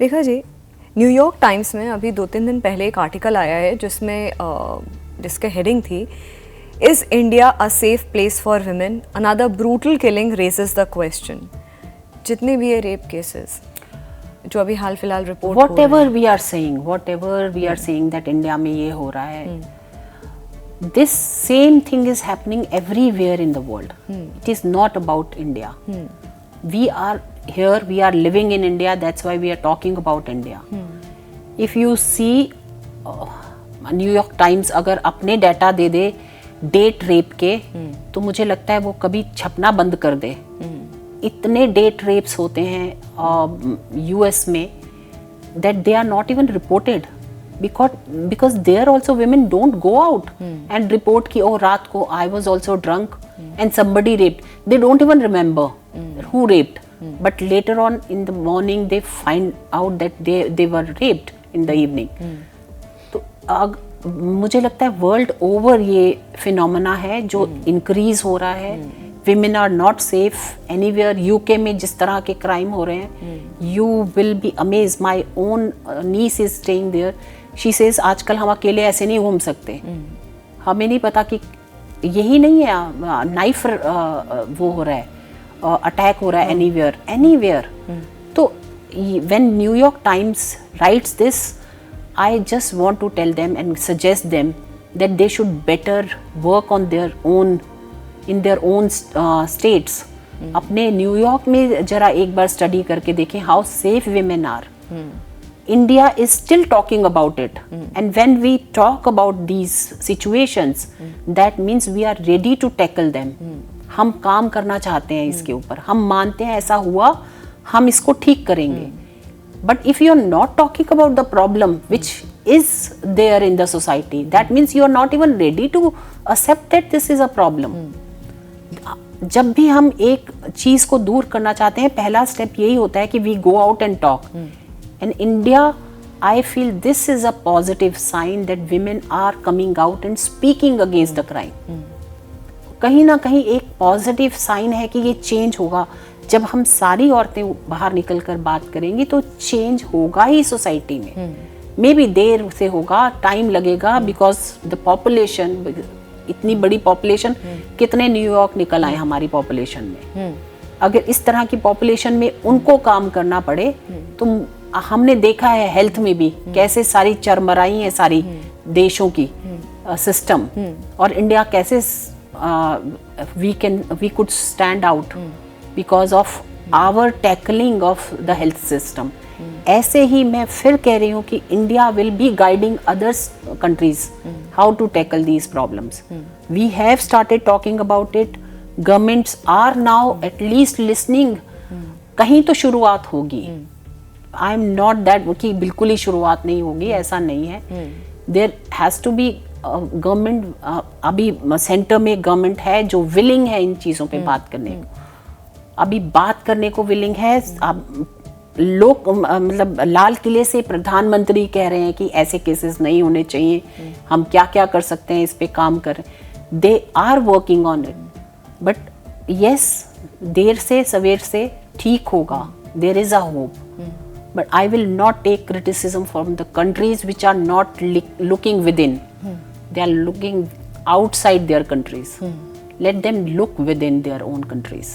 Rekha ji, New York times में अभी 2-3 दिन पहले एक आर्टिकल आया है जिसमें जिसके हेडिंग थी, is India a safe place for women, another brutal killing raises the question. जितने भी ये रेप केसेस जो अभी हाल फिलहाल रिपोर्ट हो रहे हैं, whatever we are saying that India में ये हो रहा है, this same thing is happening everywhere in the world. It is not about India. We are here, we are living in India, that's why we are talking about India. If you see New York Times अगर अपने data दे दे date rape के, तो मुझे लगता है वो कभी छपना बंद कर दे। इतने डेट रेप्स होते हैं यूएस में that they are not even reported because there also women don't go out and report कि oh रात को I was also drunk and somebody raped. They don't even remember who raped, but later on in the morning they find out that they were raped in the evening. तो मुझे लगता है world over ये phenomena है जो increase हो रहा है। Women are not safe anywhere. UK में जिस तरह के क्राइम हो रहे हैं, you will be amazed. My own niece is staying there. She says आजकल हम अकेले ऐसे नहीं घूम सकते। हमें नहीं पता कि यही नहीं है, नाइफ वो हो रहा है, अटैक हो रहा है anywhere. तो when New York Times writes this, I just want to tell them and suggest them that they should better work on their own in their own states. अपने न्यूयॉर्क में जरा एक बार स्टडी करके देखें how safe women are. India is still talking about it, and when we talk about these situations, that means we are ready to tackle them. हम काम करना चाहते हैं इसके ऊपर, हम मानते हैं ऐसा हुआ, हम इसको ठीक करेंगे. But if you are not talking about the problem which is there in the society, that means you are not even ready to accept that this is a problem. जब भी हम एक चीज को दूर करना चाहते हैं, पहला स्टेप यही होता है कि we go out and talk. And India, I feel this is a positive sign that women are coming out and speaking against the crime. कहीं ना कहीं एक पॉजिटिव साइन है कि ये चेंज होगा. जब हम सारी औरतें बाहर निकल कर बात करेंगी तो चेंज होगा ही सोसाइटी में. मे बी देर से होगा, टाइम लगेगा, बिकॉज द पॉपुलेशन, इतनी बड़ी पॉपुलेशन, कितने न्यूयॉर्क निकल आए हमारी पॉपुलेशन में. अगर इस तरह की पॉपुलेशन में उनको काम करना पड़े, तो हमने देखा है हेल्थ में भी कैसे सारी चरमराई है सारी देशों की सिस्टम, और इंडिया कैसे we could stand out because of our tackling of the health system. ऐसे ही मैं फिर कह रही हूँ कि India will be guiding others countries how to tackle these problems. We have started talking about it. Governments are now at least listening. कहीं तो शुरुआत होगी. आई एम नॉट दैट कि बिल्कुल ही शुरुआत नहीं होगी, ऐसा नहीं है. There has to be government. अभी सेंटर में गवर्नमेंट है जो विलिंग है इन चीज़ों पे बात करने को. अभी बात करने को विलिंग है. लोग मतलब लाल किले से प्रधानमंत्री कह रहे हैं कि ऐसे केसेस नहीं होने चाहिए, हम क्या क्या कर सकते हैं इस पे काम कर. They are working on it. But yes, देर से सवेर से ठीक होगा. There is a hope. But I will not take criticism from the countries which are not looking within. They are looking outside their countries. Let them look within their own countries.